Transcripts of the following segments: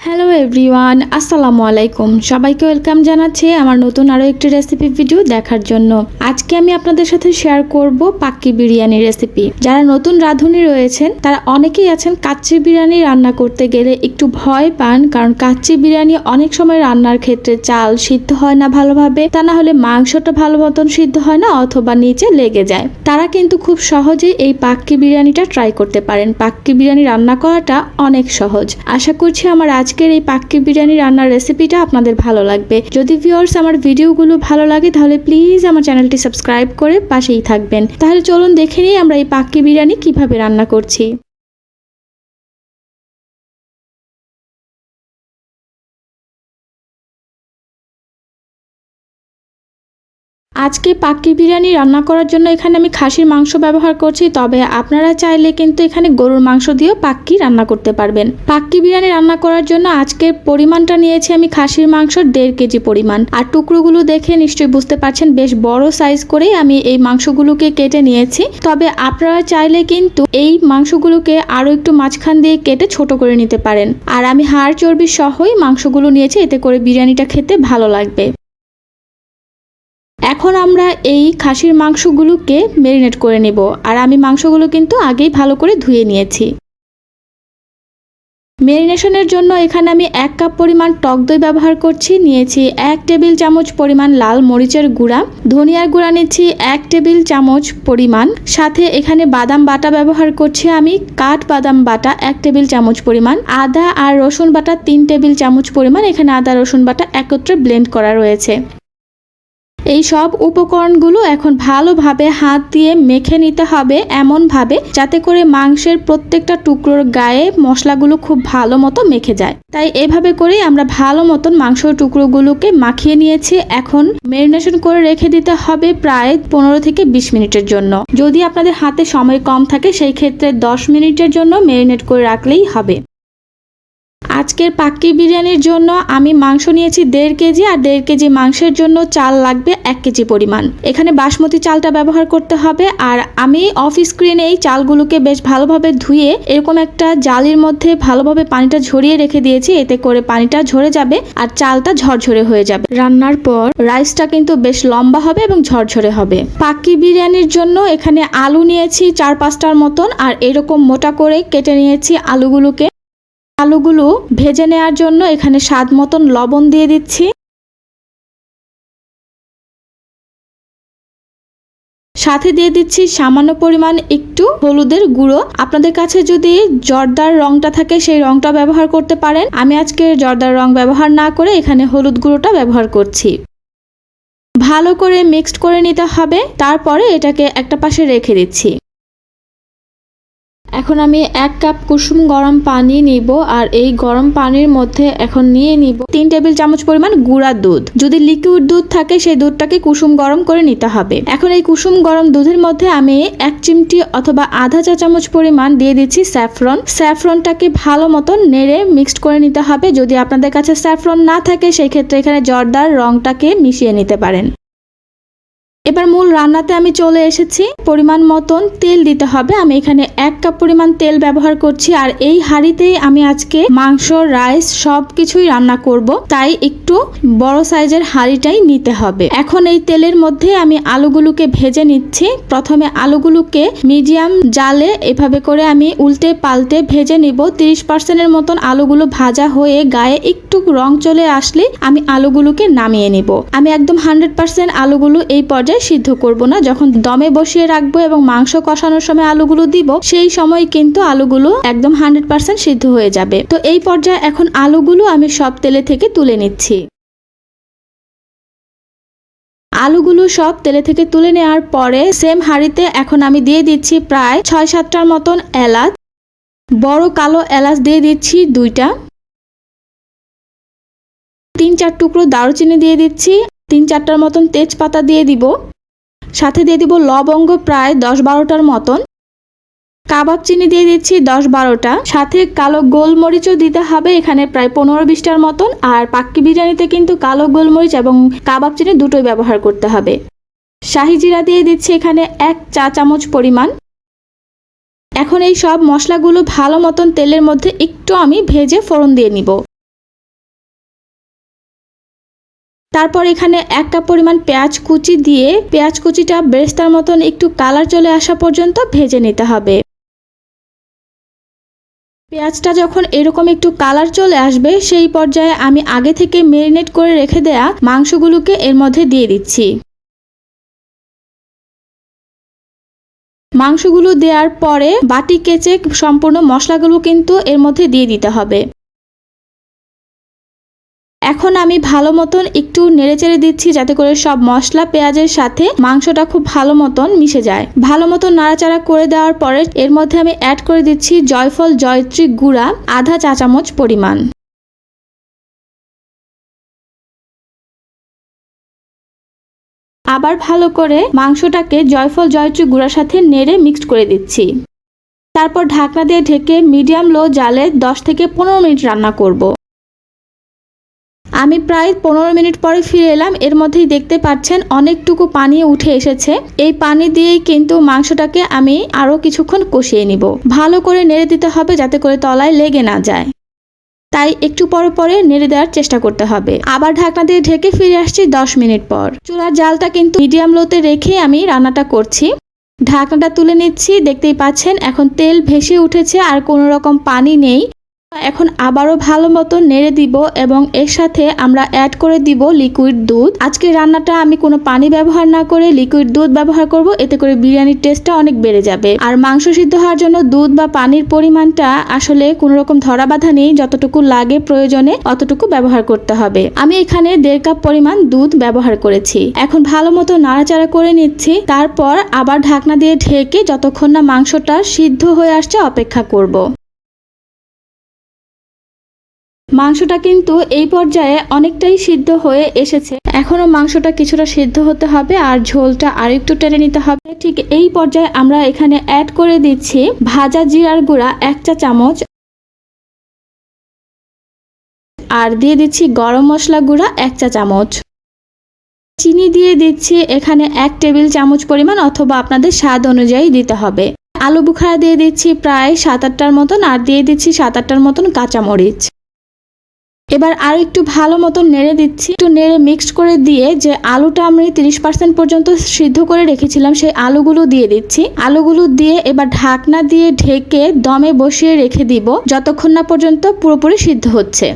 Hello everyone, আসসালামু আলাইকুম। সবাইকে ওয়েলকাম জানাচ্ছি আমার নতুন আরও একটি রেসিপি ভিডিও দেখার জন্য। আজকে আমি আপনাদের সাথে শেয়ার করব পাক্কি বিরিয়ানি রেসিপি। যারা নতুন রাঁধুনি রয়েছেন তারা অনেকেই আছেন কাচ্চি বিরিয়ানি রান্না করতে গেলে একটু ভয় পান, কারণ কাচ্চি বিরিয়ানি অনেক সময় রান্নার ক্ষেত্রে চাল সিদ্ধ হয় না ভালোভাবে, তা না হলে মাংসটা ভালো মতন সিদ্ধ হয় না অথবা নিচে লেগে যায়। তারা কিন্তু খুব সহজে এই পাক্কি বিরিয়ানিটা ট্রাই করতে পারেন। পাক্কি বিরিয়ানি রান্না করাটা অনেক সহজ। আশা করছি আমার আজকের এই পাক্কি বিরিয়ানি রান্নার রেসিপিটা আপনাদের ভালো লাগবে। যদি ভিউয়ার্স আমার ভিডিওগুলো ভালো লাগে তাহলে প্লিজ আমার চ্যানেলটি সাবস্ক্রাইব করে পাশেই থাকবেন। তাহলে চলুন দেখে নিই আমরা এই পাক্কি বিরিয়ানি কিভাবে রান্না করছি। আজকে পাক্কি বিরিয়ানি রান্না করার জন্য এখানে আমি খাসির মাংস ব্যবহার করছি, তবে আপনারা চাইলে কিন্তু এখানে গরুর মাংস দিয়েও পাক্কি রান্না করতে পারবেন। পাক্কি বিরিয়ানি রান্না করার জন্য আজকের পরিমাণটা নিয়েছি আমি খাসির মাংস 1.5 কেজি পরিমাণ। আর টুকরোগুলো দেখে নিশ্চয়ই বুঝতে পারছেন বেশ বড় সাইজ করে আমি এই মাংসগুলোকে কেটে নিয়েছি। তবে আপনারা চাইলে কিন্তু এই মাংসগুলোকে আরো একটু মাঝখান দিয়ে কেটে ছোট করে নিতে পারেন। আর আমি হাড় চর্বি সহই মাংসগুলো নিয়েছি, এতে করে বিরিয়ানিটা খেতে ভালো লাগবে। এখন আমরা এই খাসির মাংসগুলোকে ম্যারিনেট করে নেব। আর আমি মাংসগুলো কিন্তু আগেই ভালো করে ধুয়ে নিয়েছি। ম্যারিনেশনের জন্য এখানে আমি 1 কাপ পরিমাণ টক দই ব্যবহার করছি। নিয়েছি 1 টেবিল চামচ পরিমাণ লাল মরিচের গুঁড়া, ধনিয়ার গুঁড়া নিচ্ছি 1 টেবিল চামচ পরিমাণ, সাথে এখানে বাদাম বাটা ব্যবহার করছি আমি কাঠ বাদাম বাটা 1 টেবিল চামচ পরিমাণ, আদা আর রসুন বাটা 3 টেবিল চামচ পরিমাণ। এখানে আদা রসুন বাটা একত্রে ব্লেন্ড করা রয়েছে। এই সব উপকরণগুলো এখন ভালোভাবে হাত দিয়ে মেখে নিতে হবে, এমনভাবে যাতে করে মাংসের প্রত্যেকটা টুকরোর গায়ে মশলাগুলো খুব ভালো মতো মেখে যায়। তাই এভাবে করেই আমরা ভালো মতন মাংসের টুকরোগুলোকে মাখিয়ে নিয়েছি। এখন ম্যারিনেশন করে রেখে দিতে হবে প্রায় 15 থেকে 20 মিনিটের জন্য। যদি আপনাদের হাতে সময় কম থাকে সেই ক্ষেত্রে 10 মিনিটের জন্য ম্যারিনেট করে রাখলেই হবে। আজকের পাক্কি বিরিয়ানির জন্য আমি মাংস নিয়েছি 1.5 কেজি, আর 1.5 কেজি মাংসের জন্য চাল লাগবে 1 কেজি পরিমাণ। এখানে বাসমতি চালটা ব্যবহার করতে হবে। আর আমি অফ স্ক্রিনে এই চালগুলোকে বেশ ভালোভাবে ধুয়ে এরকম একটা জালির মধ্যে ভালোভাবে পানিটা ঝরিয়ে রেখে দিয়েছি, এতে করে পানিটা ঝরে যাবে আর চালটা ঝরঝরে হয়ে যাবে। রান্নার পর রাইসটা কিন্তু বেশ লম্বা হবে এবং ঝরঝরে হবে। পাক্কি বিরিয়ানির জন্য এখানে আলু নিয়েছি 4-5টার মতন, আর এরকম মোটা করে কেটে নিয়েছি আলুগুলোকে। আলুগুলো ভেজে নেওয়ার জন্য এখানে স্বাদ মতন লবণ দিয়ে দিচ্ছি, সাথে দিয়ে দিচ্ছি সামান্য পরিমাণ একটু হলুদের গুঁড়ো। আপনাদের কাছে যদি জর্দার রংটা থাকে সেই রংটা ব্যবহার করতে পারেন। আমি আজকে জর্দার রং ব্যবহার না করে এখানে হলুদ গুঁড়োটা ব্যবহার করছি। ভালো করে মিক্সড করে নিতে হবে, তারপরে এটাকে একটা পাশে রেখে দিচ্ছি। এখন আমি 1 কাপ কুসুম গরম পানি নিব, আর এই গরম পানির মধ্যে এখন নিয়ে নিব 3 টেবিল চামচ পরিমাণ গুঁড়া দুধ। যদি লিকুইড দুধ থাকে সেই দুধটাকে কুসুম গরম করে নিতে হবে। এখন এই কুসুম গরম দুধের মধ্যে আমি 1 চিমটি অথবা আধা চা চামচ পরিমাণ দিয়ে দিচ্ছি স্যাফরন। স্যাফরনটাকে ভালো মতন নেড়ে মিক্সড করে নিতে হবে। যদি আপনাদের কাছে স্যাফরন না থাকে সেই ক্ষেত্রে এখানে জর্দার রংটাকে মিশিয়ে নিতে পারেন। এবার মূল রান্নাতে আমি চলে এসেছি। পরিমাণ মতন তেল দিতে হবে। আমি এখানে 1 কাপ পরিমাণ তেল ব্যবহার করছি। আর এই হাঁড়িতেই আমি আজকে মাংস, রাইস সবকিছুই রান্না করব, তাই একটু বড় সাইজের হাঁড়িটাই নিতে হবে। এখন এই তেলের মধ্যে আমি আলুগুলোকে ভেজে নিচ্ছি। প্রথমে আলুগুলোকে মিডিয়াম জালে এভাবে করে আমি উল্টে পাল্টে ভেজে নিব। 30% মতন আলুগুলো ভাজা হয়ে গায়ে একটু রং চলে আসলে আমি আলুগুলোকে নামিয়ে নিব। আমি একদম 100% আলুগুলো এই পর্যায়ে সিদ্ধ করব না। যখন দমে বসিয়ে রাখবো এবং মাংস কষানোর সময় আলুগুলো দিব, সেই সময় কিন্তু আলুগুলো একদম 100% সিদ্ধ হয়ে যাবে। তো এই পর্যায়ে এখন আলুগুলো আমি সব তেলে থেকে তুলে নিচ্ছি। আলুগুলো সব তেলে থেকে তুলে নেওয়ার পরে সেম হাঁড়িতে এখন আমি দিয়ে দিচ্ছি প্রায় 6-7টার মতন এলাচ। বড় কালো এলাচ দিয়ে দিচ্ছি 2টা। 3-4 টুকরো দারুচিনি দিয়ে দিচ্ছি। 3-4টার মতন তেজপাতা দিয়ে দিব। সাথে দিয়ে দিব লবঙ্গ প্রায় 10-12টার মতন। কাবাব চিনি দিয়ে দিচ্ছি 10-12টা। সাথে কালো গোলমরিচও দিতে হবে এখানে প্রায় 15-20টার মতন। আর পাক্কি বিরিয়ানিতে কিন্তু কালো গোলমরিচ এবং কাবাব চিনি দুটোই ব্যবহার করতে হবে। শাহি জিরা দিয়ে দিচ্ছি এখানে 1 চা চামচ পরিমাণ। এখন এই সব মশলাগুলো ভালো মতন তেলের মধ্যে একটু আমি ভেজে ফোড়ন দিয়ে নিব। তারপর এখানে 1 কাপ পরিমাণ পেঁয়াজ কুচি দিয়ে পেঁয়াজ কুচিটা বেরেস্তার মতন একটু কালার চলে আসা পর্যন্ত ভেজে নিতে হবে। পেঁয়াজটা যখন এরকম একটু কালার চলে আসবে সেই পর্যায়ে আমি আগে থেকে ম্যারিনেট করে রেখে দেয়া মাংসগুলোকে এর মধ্যে দিয়ে দিচ্ছি। মাংসগুলো দেওয়ার পরে বাটি কেচে সম্পূর্ণ মশলাগুলো কিন্তু এর মধ্যে দিয়ে দিতে হবে। এখন আমি ভালো মতন একটু নেড়েচেড়ে দিচ্ছি যাতে করে সব মশলা পেঁয়াজের সাথে মাংসটা খুব ভালো মতন মিশে যায়। ভালো মতন নাড়াচাড়া করে দেওয়ার পরে এর মধ্যে আমি অ্যাড করে দিচ্ছি জয়ফল জয়ত্রী গুঁড়া আধা চা চামচ পরিমাণ। আবার ভালো করে মাংসটাকে জয়ফল জয়ত্রী গুঁড়ার সাথে নেড়ে মিক্সড করে দিচ্ছি। তারপর ঢাকনা দিয়ে ঢেকে মিডিয়াম লো জালে 10 থেকে 15 মিনিট রান্না করব। আমি প্রায় 15 মিনিট পরে ফিরে এলাম। এর মধ্যেই দেখতে পাচ্ছেন অনেকটুকু পানি উঠে এসেছে। এই পানি দিয়েই কিন্তু মাংসটাকে আমি আরো কিছুক্ষণ কষিয়ে নিব। ভালো করে নেড়ে দিতে হবে যাতে করে তলায় লেগে না যায়, তাই একটু পরে পরে নেড়ে দেওয়ার চেষ্টা করতে হবে। আবার ঢাকনা দিয়ে ঢেকে ফিরে আসছি 10 মিনিট পর। চুলার জালটা কিন্তু মিডিয়াম লোতে রেখে আমি রান্নাটা করছি। ঢাকনাটা তুলে নিচ্ছি, দেখতেই পাচ্ছেন এখন তেল ভেসে উঠেছে আর কোনো রকম পানি নেই। এখন আবারও ভালো মতো নেড়ে দিব এবং এর সাথে আমরা অ্যাড করে দিব লিকুইড দুধ। আজকে রান্নাটা আমি কোনো পানি ব্যবহার না করে লিকুইড দুধ ব্যবহার করব, এতে করে বিরিয়ানির টেস্টটা অনেক বেড়ে যাবে। আর মাংস সিদ্ধ হওয়ার জন্য দুধ বা পানির পরিমাণটা আসলে কোনো রকম ধরা বাঁধা নেই, যতটুকু লাগে প্রয়োজনে অতটুকু ব্যবহার করতে হবে। আমি এখানে 1.5 কাপ পরিমাণ দুধ ব্যবহার করেছি। এখন ভালো মতো নাড়াচাড়া করে নিচ্ছি, তারপর আবার ঢাকনা দিয়ে ঢেকে যতক্ষণ না মাংসটা সিদ্ধ হয়ে আসছে অপেক্ষা করব। মাংসটা কিন্তু এই পর্যায়ে অনেকটাই সিদ্ধ হয়ে এসেছে। এখনো মাংসটা কিছুটা সিদ্ধ হতে হবে আর ঝোলটা আরেকটু টেনে নিতে হবে। ঠিক এই পর্যায়ে আমরা এখানে অ্যাড করে দিচ্ছি ভাজা জিরার গুঁড়া 1 চা চামচ আর দিয়ে দিচ্ছি গরম মশলা গুঁড়া 1 চা চামচ। চিনি দিয়ে দিচ্ছি এখানে 1 টেবিল চামচ পরিমাণ, অথবা আপনাদের স্বাদ অনুযায়ী দিতে হবে। আলু বুখারা দিয়ে দিচ্ছি প্রায় 7-8টার মতন আর দিয়ে দিচ্ছি 7-8টার মতন কাঁচামরিচ। এবার আর একটু ভালো মতো নেড়ে দিচ্ছি। একটু নেড়ে মিক্সড করে দিয়ে যে আলুটা আমি 30% পর্যন্ত সিদ্ধ করে রেখেছিলাম সেই আলুগুলো দিয়ে দিচ্ছি। আলুগুলো দিয়ে এবার ঢাকনা দিয়ে ঢেকে দমে বসিয়ে রেখে দিব যতক্ষণ না পর্যন্ত পুরোপুরি সিদ্ধ হচ্ছে।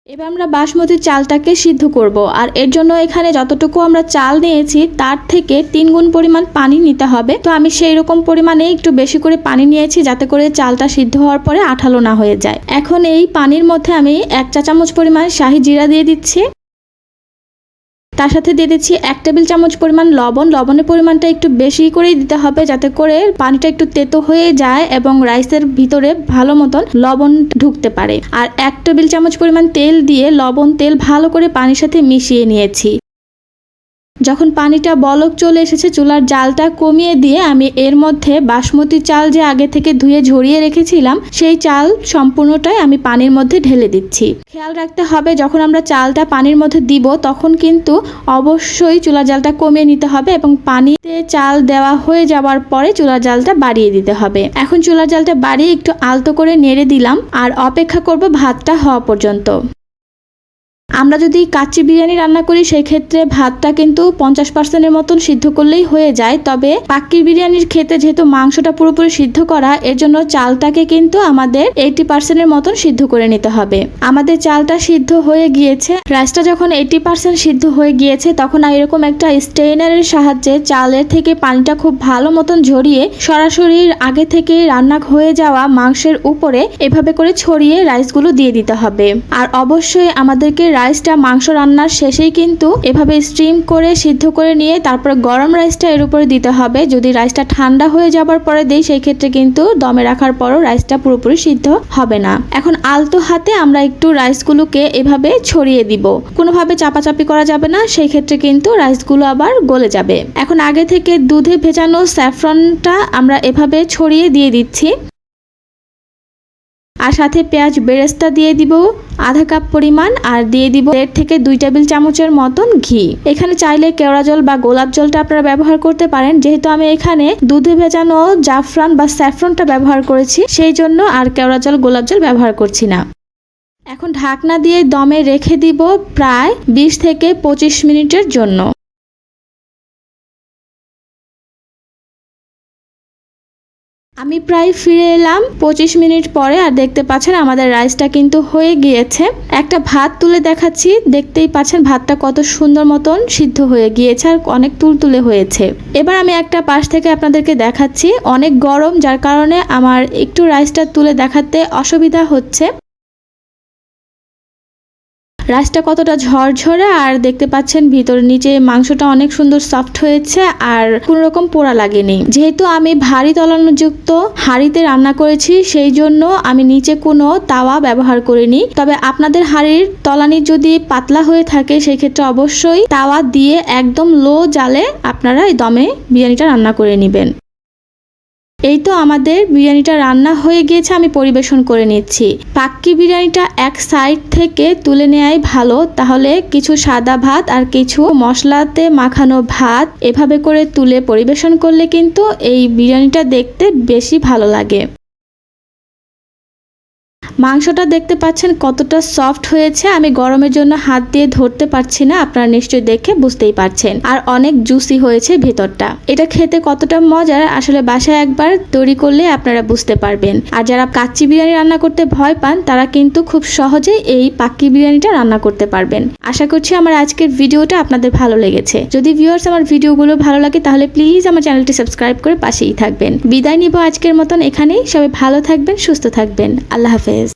এবার আমরা বাসমতি চালটাকে সিদ্ধ করব, আর এর জন্য এখানে যতটুকু আমরা চাল নিয়েছি তার থেকে 3 গুণ পরিমাণ পানি নিতে হবে। তো আমি সেই রকম পরিমাণে একটু বেশি করে পানি নিয়েছি যাতে করে চালটা সিদ্ধ হওয়ার পরে আঠালো না হয়ে যায়। এখন এই পানির মধ্যে আমি 1 চা চামচ পরিমাণ শাহি জিরা দিয়ে দিচ্ছি। তার সাথে দিয়ে দিচ্ছি 1 টেবিল চামচ পরিমাণ লবণ। লবণের পরিমাণটা একটু বেশি করেই দিতে হবে যাতে করে পানিটা একটু তেতো হয়ে যায় এবং রাইসের ভিতরে ভালো মতন লবণ ঢুকতে পারে। আর 1 টেবিল চামচ পরিমাণ তেল দিয়ে লবণ তেল ভালো করে পানির সাথে মিশিয়ে নিয়েছি। যখন পানিটা বলক চলে এসেছে চুলার জালটা কমিয়ে দিয়ে আমি এর মধ্যে বাসমতি চাল যে আগে থেকে ধুয়ে ঝরিয়ে রেখেছিলাম সেই চাল সম্পূর্ণটাই আমি পানির মধ্যে ঢেলে দিচ্ছি। খেয়াল রাখতে হবে যখন আমরা চালটা পানির মধ্যে দিব তখন কিন্তু অবশ্যই চুলার জালটা কমিয়ে নিতে হবে এবং পানিতে চাল দেওয়া হয়ে যাওয়ার পরে চুলার জালটা বাড়িয়ে দিতে হবে। এখন চুলার জালটা বাড়িয়ে একটু আলতো করে নেড়ে দিলাম আর অপেক্ষা করব ভাতটা হওয়া পর্যন্ত। আমরা যদি কাচ্চি বিরিয়ানি রান্না করি সেই ক্ষেত্রে ভাতটা কিন্তু 50%-এর মতন সিদ্ধ করলেই হয়ে যায়, তবে পাক্কির বিরিয়ানির ক্ষেত্রে যেহেতু মাংসটা পুরোপুরি সিদ্ধ করা এর জন্য চালটাকে কিন্তু আমাদের 80%-এর মতন সিদ্ধ করে নিতে হবে। আমাদের চালটা সিদ্ধ হয়ে গিয়েছে। রাইসটা যখন 80% সিদ্ধ হয়ে গিয়েছে তখন এরকম একটা স্টেইনারের সাহায্যে চালের থেকে পানিটা খুব ভালো মতন ঝরিয়ে সরাসরি আগে থেকে রান্না হয়ে যাওয়া মাংসের উপরে এভাবে করে ছড়িয়ে রাইসগুলো দিয়ে দিতে হবে। আর অবশ্যই আমাদেরকে রাইসটা মাংস রান্নার শেষেই কিন্তু এভাবে স্টিম করে সিদ্ধ করে নিয়ে তারপর গরম রাইসটা এর উপরে দিতে হবে। যদি রাইসটা ঠান্ডা হয়ে যাবার পরে দেই সেই ক্ষেত্রে কিন্তু দমে রাখার পরও রাইসটা পুরোপুরি সিদ্ধ হবে না। এখন আলতো হাতে আমরা একটু রাইসগুলোকে এভাবে ছড়িয়ে দিব, কোনোভাবে চাপাচাপি করা যাবে না, সেই ক্ষেত্রে কিন্তু রাইসগুলো আবার গলে যাবে। এখন আগে থেকে দুধে ভেজানো স্যাফরনটা আমরা এভাবে ছড়িয়ে দিয়ে দিচ্ছি আর সাথে পেঁয়াজ বেরেস্তা দিয়ে দিব আধা কাপ পরিমাণ আর দিয়ে দিব 1.5 থেকে 2 টেবিল চামচের মতন ঘি। এখানে চাইলে কেওড়া জল বা গোলাপ জলটা আপনারা ব্যবহার করতে পারেন, যেহেতু আমি এখানে দুধে ভেজানো জাফরান বা স্যাফরনটা ব্যবহার করেছি সেই জন্য আর কেওড়া জল গোলাপ জল ব্যবহার করছি না। এখন ঢাকনা দিয়ে দমে রেখে দিব প্রায় 20 থেকে 25 মিনিটের জন্য। আমি প্রায় ফিরে এলাম 25 মিনিট পরে, আর দেখতে পাচ্ছেন আমাদের রাইসটা কিন্তু হয়ে গিয়েছে। একটা ভাত তুলে দেখাচ্ছি, দেখতেই পাচ্ছেন ভাতটা কত সুন্দর মতন সিদ্ধ হয়ে গিয়েছে আর অনেক তুলতুলে হয়েছে। এবার আমি একটা পাশ থেকে আপনাদেরকে দেখাচ্ছি, অনেক গরম যার কারণে আমার একটু রাইসটা তুলে দেখাতে অসুবিধা হচ্ছে। রাইসটা কতটা ঝরঝরে, আর দেখতে পাচ্ছেন ভিতর নিচে মাংসটা অনেক সুন্দর সফট হয়েছে আর কোনো রকম পোড়া লাগেনি। যেহেতু আমি ভারী তলানোযুক্ত হাঁড়িতে রান্না করেছি সেই জন্য আমি নিচে কোনো তাওয়া ব্যবহার করিনি। তবে আপনাদের হাঁড়ির তলানি যদি পাতলা হয়ে থাকে সেই ক্ষেত্রে অবশ্যই তাওয়া দিয়ে একদম লো জালে আপনারা এই দমে বিরিয়ানিটা রান্না করে নেবেন। এই তো আমাদের বিরিয়ানিটা রান্না হয়ে গিয়েছে, আমি পরিবেশন করে নিচ্ছি। পাক্কি বিরিয়ানিটা এক সাইড থেকে তুলে নেওয়াই ভালো, তাহলে কিছু সাদা ভাত আর কিছু মশলাতে মাখানো ভাত এভাবে করে তুলে পরিবেশন করলে কিন্তু এই বিরিয়ানিটা দেখতে বেশি ভালো লাগে। মাংসটা দেখতে পাচ্ছেন কতটা সফট হয়েছে, আমি গরমের জন্য হাত দিয়ে ধরতে পারছি না, আপনারা নিশ্চয়ই দেখে বুঝতেই পারছেন। আর অনেক জুসি হয়েছে ভেতরটা। এটা খেতে কতটা মজার আসলে বাসায় একবার তৈরি করলে আপনারা বুঝতে পারবেন। আর যারা কাচ্চি বিরিয়ানি রান্না করতে ভয় পান তারা কিন্তু খুব সহজে এই পাক্কি বিরিয়ানিটা রান্না করতে পারবেন। আশা করছি আমার আজকের ভিডিওটা আপনাদের ভালো লেগেছে। যদি ভিউয়ার্স আমার ভিডিওগুলো ভালো লাগে তাহলে প্লিজ আমার চ্যানেলটি সাবস্ক্রাইব করে পাশেই থাকবেন। বিদায় নিব আজকের মতন এখানেই। সবাই ভালো থাকবেন, সুস্থ থাকবেন। আল্লাহ হাফেজ।